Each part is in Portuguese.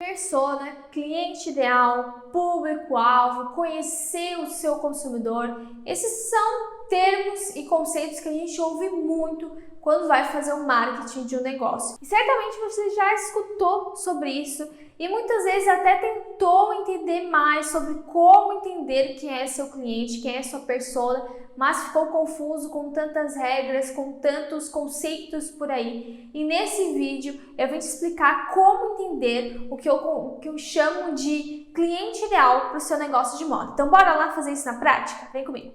Persona, cliente ideal, público-alvo, conhecer o seu consumidor. Esses são termos e conceitos que a gente ouve muito quando vai fazer o marketing de um negócio. E certamente você já escutou sobre isso e muitas vezes até tentou entender mais sobre como entender quem é seu cliente, quem é sua persona, mas ficou confuso com tantas regras, com tantos conceitos por aí. E nesse vídeo eu vou te explicar como entender o que eu chamo de cliente ideal para o seu negócio de moda. Então bora lá fazer isso na prática? Vem comigo!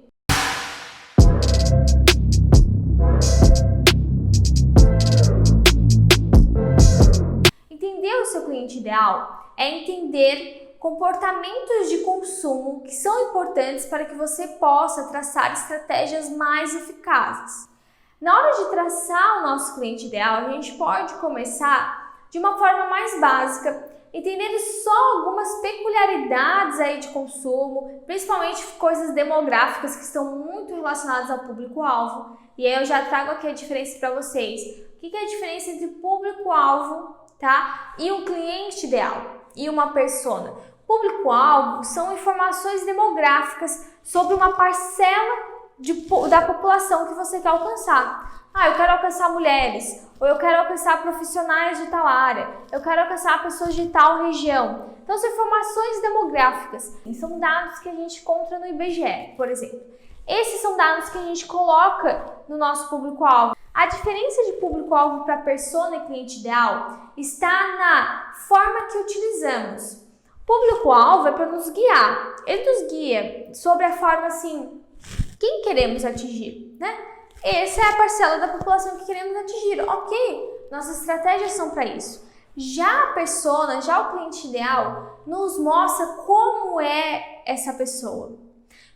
Entender o seu cliente ideal é entender comportamentos de consumo que são importantes para que você possa traçar estratégias mais eficazes. Na hora de traçar o nosso cliente ideal, a gente pode começar de uma forma mais básica, entendendo só algumas peculiaridades aí de consumo, principalmente coisas demográficas que estão muito relacionadas ao público-alvo. E aí eu já trago aqui a diferença para vocês. O que é a diferença entre público-alvo, tá? E um cliente ideal e uma persona? Público-alvo são informações demográficas sobre uma parcela da população que você quer alcançar. Eu quero alcançar mulheres, ou eu quero alcançar profissionais de tal área, eu quero alcançar pessoas de tal região. Então, são informações demográficas. E são dados que a gente encontra no IBGE, por exemplo. Esses são dados que a gente coloca no nosso público-alvo. A diferença de público-alvo para persona e cliente ideal está na forma que utilizamos. Público-alvo é para nos guiar. Ele nos guia sobre a forma assim, quem queremos atingir, né? Essa é a parcela da população que queremos atingir. Ok, nossas estratégias são para isso. Já a persona, já o cliente ideal, nos mostra como é essa pessoa.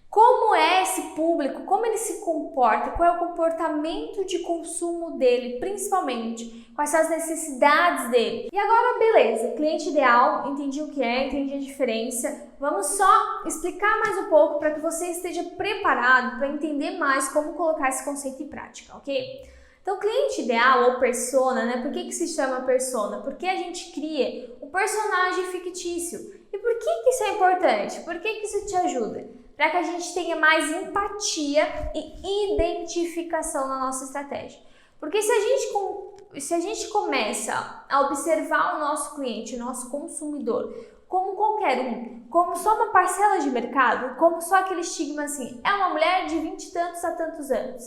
Como é esse público, como ele se comporta, qual é o comportamento de consumo dele, principalmente, quais são as necessidades dele. E agora, beleza, cliente ideal, entendi o que é, entendi a diferença. Vamos só explicar mais um pouco para que você esteja preparado para entender mais como colocar esse conceito em prática, ok? Então, cliente ideal ou persona, né? Por que se chama persona? Porque a gente cria um personagem fictício. E por que isso é importante? Por que isso te ajuda? Para que a gente tenha mais empatia e identificação na nossa estratégia. Porque se a gente começa a observar o nosso cliente, o nosso consumidor, como qualquer um, como só uma parcela de mercado, como só aquele estigma assim, é uma mulher de 20 e tantos a tantos anos.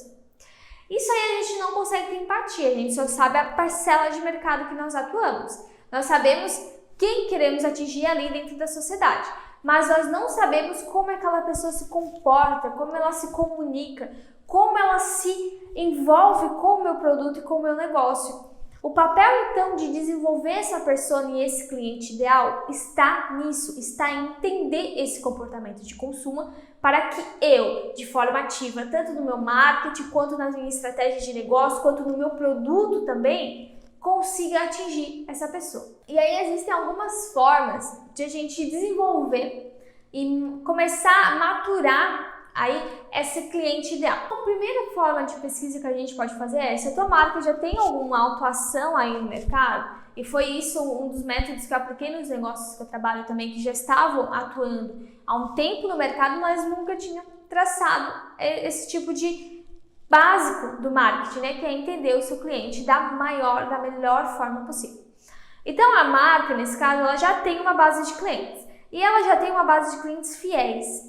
Isso aí a gente não consegue ter empatia, a gente só sabe a parcela de mercado que nós atuamos. Nós sabemos quem queremos atingir ali dentro da sociedade. Mas nós não sabemos como aquela pessoa se comporta, como ela se comunica, como ela se envolve com o meu produto e com o meu negócio. O papel, então, de desenvolver essa persona e esse cliente ideal está nisso, está em entender esse comportamento de consumo para que eu, de forma ativa, tanto no meu marketing, quanto na minha estratégia de negócio, quanto no meu produto também, consiga atingir essa pessoa. E aí existem algumas formas de a gente desenvolver e começar a maturar aí esse cliente ideal. A primeira forma de pesquisa que a gente pode fazer é se a tua marca já tem alguma autuação aí no mercado, e foi isso um dos métodos que eu apliquei nos negócios que eu trabalho também, que já estavam atuando há um tempo no mercado, mas nunca tinham traçado esse tipo de básico do marketing, né, que é entender o seu cliente da melhor forma possível. Então a marca, nesse caso, ela já tem uma base de clientes e ela já tem uma base de clientes fiéis,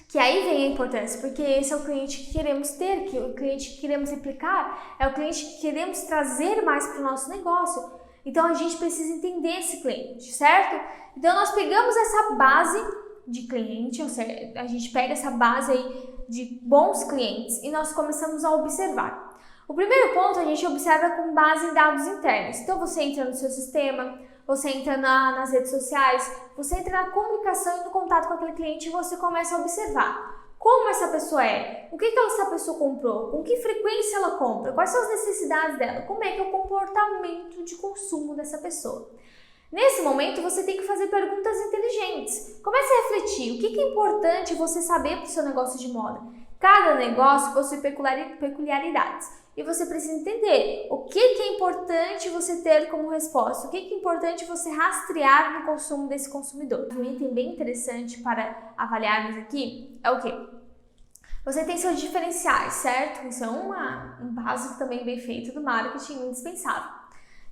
que aí vem a importância, porque esse é o cliente que queremos ter, que o cliente que queremos implicar, é o cliente que queremos trazer mais para o nosso negócio. Então a gente precisa entender esse cliente, certo? Então nós pegamos essa base de cliente, ou seja, a gente pega essa base aí de bons clientes e nós começamos a observar. O primeiro ponto a gente observa com base em dados internos. Então você entra no seu sistema, você entra nas redes sociais, você entra na comunicação e no contato com aquele cliente e você começa a observar como essa pessoa é, o que essa pessoa comprou, com que frequência ela compra, quais são as necessidades dela, como é que é o comportamento de consumo dessa pessoa. Nesse momento, você tem que fazer perguntas inteligentes. Comece a refletir. O que é importante você saber para o seu negócio de moda? Cada negócio possui peculiaridades. E você precisa entender o que é importante você ter como resposta, o que é importante você rastrear no consumo desse consumidor. Um item bem interessante para avaliarmos aqui é o quê? Você tem seus diferenciais, certo? Isso é um básico também bem feito do marketing, indispensável.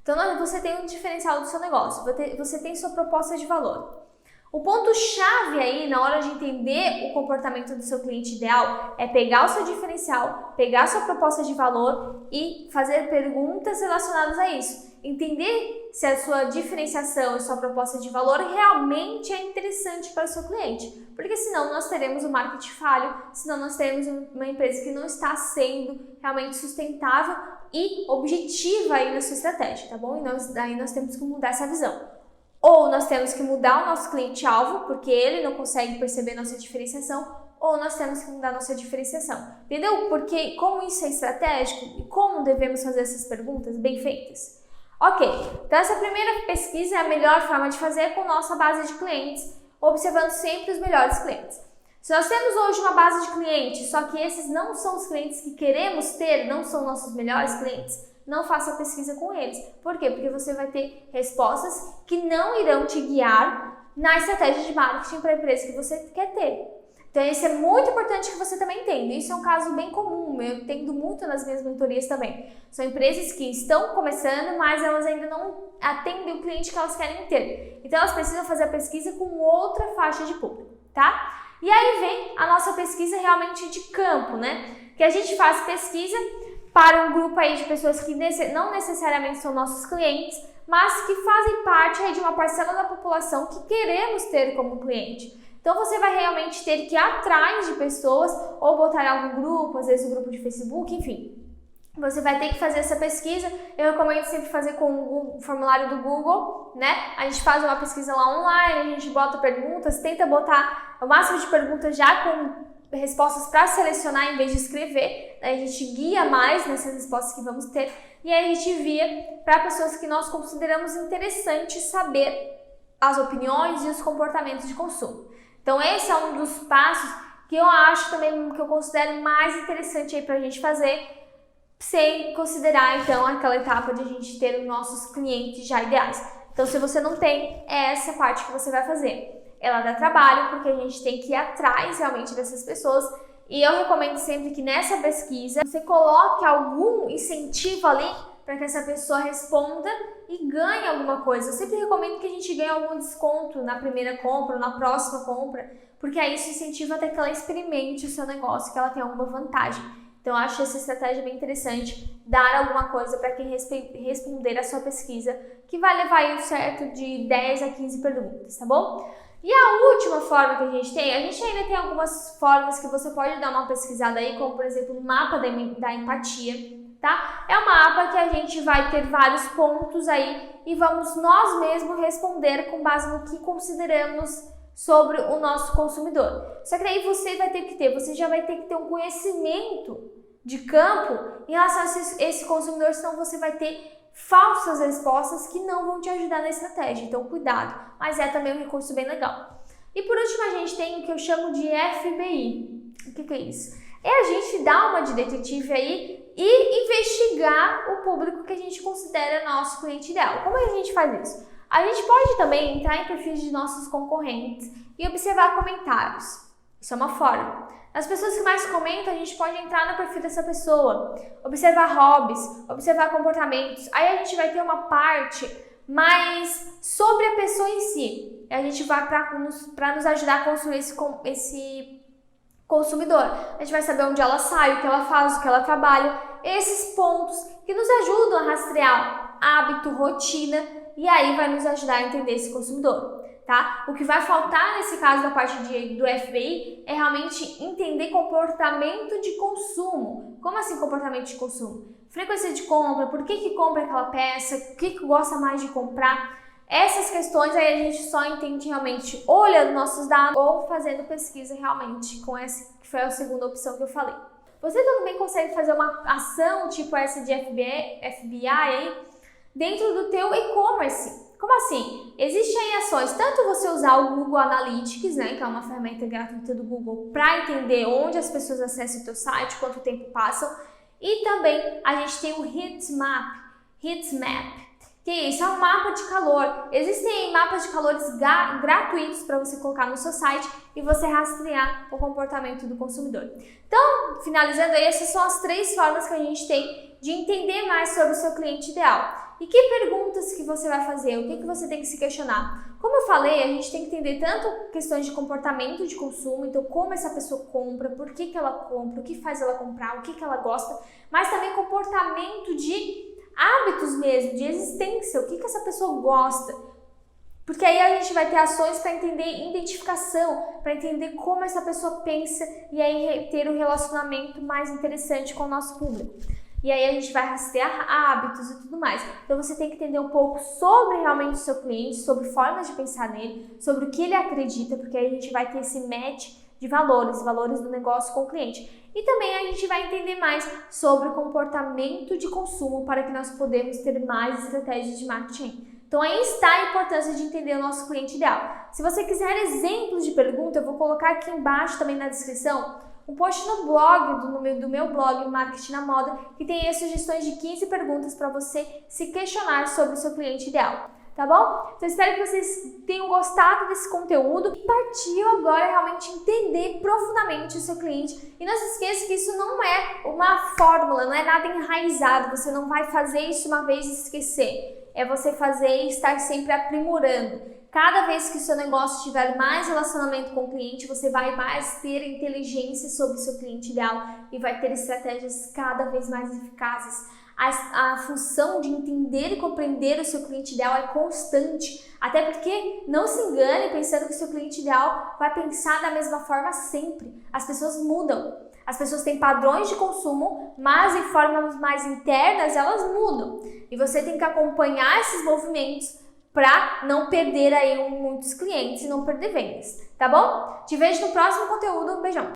Então, você tem um diferencial do seu negócio, você tem sua proposta de valor. O ponto-chave aí, na hora de entender o comportamento do seu cliente ideal, é pegar o seu diferencial, pegar a sua proposta de valor e fazer perguntas relacionadas a isso. Entender se a sua diferenciação e sua proposta de valor realmente é interessante para o seu cliente. Porque senão nós teremos um marketing falho, senão nós teremos uma empresa que não está sendo realmente sustentável e objetiva aí na sua estratégia, tá bom? E daí nós temos que mudar essa visão. Ou nós temos que mudar o nosso cliente-alvo, porque ele não consegue perceber nossa diferenciação, ou nós temos que mudar nossa diferenciação. Entendeu? Porque como isso é estratégico e como devemos fazer essas perguntas bem feitas. Ok, então essa primeira pesquisa é a melhor forma de fazer com nossa base de clientes, observando sempre os melhores clientes. Se nós temos hoje uma base de clientes, só que esses não são os clientes que queremos ter, não são nossos melhores clientes, não faça pesquisa com eles. Por quê? Porque você vai ter respostas que não irão te guiar na estratégia de marketing para a empresa que você quer ter. Então, isso é muito importante que você também entenda. Isso é um caso bem comum, eu entendo muito nas minhas mentorias também. São empresas que estão começando, mas elas ainda não atendem o cliente que elas querem ter. Então, elas precisam fazer a pesquisa com outra faixa de público, tá? E aí vem a nossa pesquisa realmente de campo, né? Que a gente faz pesquisa para um grupo aí de pessoas que não necessariamente são nossos clientes, mas que fazem parte aí de uma parcela da população que queremos ter como cliente. Então você vai realmente ter que ir atrás de pessoas ou botar em algum grupo, às vezes um grupo de Facebook, enfim. Você vai ter que fazer essa pesquisa. Eu recomendo sempre fazer com o formulário do Google, né? A gente faz uma pesquisa lá online, a gente bota perguntas, tenta botar o máximo de perguntas já com respostas para selecionar em vez de escrever. A gente guia mais nessas respostas que vamos ter e aí a gente envia para pessoas que nós consideramos interessante saber as opiniões e os comportamentos de consumo. Então esse é um dos passos que eu acho também, que eu considero mais interessante aí para a gente fazer, sem considerar então aquela etapa de a gente ter os nossos clientes já ideais. Então se você não tem, é essa parte que você vai fazer. Ela dá trabalho, porque a gente tem que ir atrás realmente dessas pessoas. E eu recomendo sempre que nessa pesquisa você coloque algum incentivo ali para que essa pessoa responda e ganhe alguma coisa. Eu sempre recomendo que a gente ganhe algum desconto na primeira compra ou na próxima compra, porque aí isso incentiva até que ela experimente o seu negócio, que ela tenha alguma vantagem. Então, eu acho essa estratégia bem interessante, dar alguma coisa para quem responder a sua pesquisa, que vai levar aí um certo de 10 a 15 perguntas, tá bom? E a última forma que a gente ainda tem algumas formas que você pode dar uma pesquisada aí, como por exemplo o mapa da empatia, tá? É um mapa que a gente vai ter vários pontos aí e vamos nós mesmos responder com base no que consideramos sobre o nosso consumidor. Só que aí você já vai ter que ter um conhecimento de campo em relação a esse consumidor, senão você vai ter falsas respostas que não vão te ajudar na estratégia. Então, cuidado. Mas é também um recurso bem legal. E por último, a gente tem o que eu chamo de FBI. O que é isso? É a gente dar uma de detetive aí e investigar o público que a gente considera nosso cliente ideal. Como é que a gente faz isso? A gente pode também entrar em perfis de nossos concorrentes e observar comentários. Isso é uma forma. As pessoas que mais comentam, a gente pode entrar no perfil dessa pessoa, observar hobbies, observar comportamentos. Aí a gente vai ter uma parte mais sobre a pessoa em si. A gente vai para nos ajudar a construir esse consumidor. A gente vai saber onde ela sai, o que ela faz, o que ela trabalha. Esses pontos que nos ajudam a rastrear hábito, rotina, e aí vai nos ajudar a entender esse consumidor. Tá? O que vai faltar nesse caso da parte do FBI é realmente entender comportamento de consumo. Como assim comportamento de consumo? Frequência de compra, por que compra aquela peça, o que gosta mais de comprar. Essas questões aí a gente só entende realmente olhando nossos dados ou fazendo pesquisa realmente com essa que foi a segunda opção que eu falei. Você também consegue fazer uma ação tipo essa de FBI aí dentro do teu e-commerce. Como assim? Existem aí ações, tanto você usar o Google Analytics, né, que é uma ferramenta gratuita do Google, para entender onde as pessoas acessam o teu site, quanto tempo passam, E também a gente tem o Heat Map, que é isso, é um mapa de calor. Existem mapas de calores gratuitos para você colocar no seu site e você rastrear o comportamento do consumidor. Então, finalizando aí, essas são as 3 formas que a gente tem de entender mais sobre o seu cliente ideal. E que perguntas que você vai fazer? O que você tem que se questionar? Como eu falei, a gente tem que entender tanto questões de comportamento de consumo, então como essa pessoa compra, por que ela compra, o que faz ela comprar, o que ela gosta, mas também comportamento de hábitos mesmo, de existência, o que essa pessoa gosta. Porque aí a gente vai ter ações para entender identificação, para entender como essa pessoa pensa e aí ter um relacionamento mais interessante com o nosso público. E aí a gente vai rastrear hábitos e tudo mais. Então você tem que entender um pouco sobre realmente o seu cliente, sobre formas de pensar nele, sobre o que ele acredita, porque aí a gente vai ter esse match de valores do negócio com o cliente. E também a gente vai entender mais sobre o comportamento de consumo para que nós podemos ter mais estratégias de marketing. Então aí está a importância de entender o nosso cliente ideal. Se você quiser exemplos de pergunta, eu vou colocar aqui embaixo também na descrição um post no blog, do meu blog Marketing na Moda, que tem aí sugestões de 15 perguntas para você se questionar sobre o seu cliente ideal. Tá bom? Então espero que vocês tenham gostado desse conteúdo e partiu agora realmente entender profundamente o seu cliente. E não se esqueça que isso não é uma fórmula, não é nada enraizado, você não vai fazer isso uma vez e esquecer. É você fazer e estar sempre aprimorando. Cada vez que o seu negócio tiver mais relacionamento com o cliente, você vai mais ter inteligência sobre o seu cliente ideal e vai ter estratégias cada vez mais eficazes. A função de entender e compreender o seu cliente ideal é constante, até porque não se engane pensando que o seu cliente ideal vai pensar da mesma forma sempre. As pessoas mudam, as pessoas têm padrões de consumo, mas em formas mais internas elas mudam. E você tem que acompanhar esses movimentos para não perder aí muitos clientes e não perder vendas, tá bom? Te vejo no próximo conteúdo, um beijão!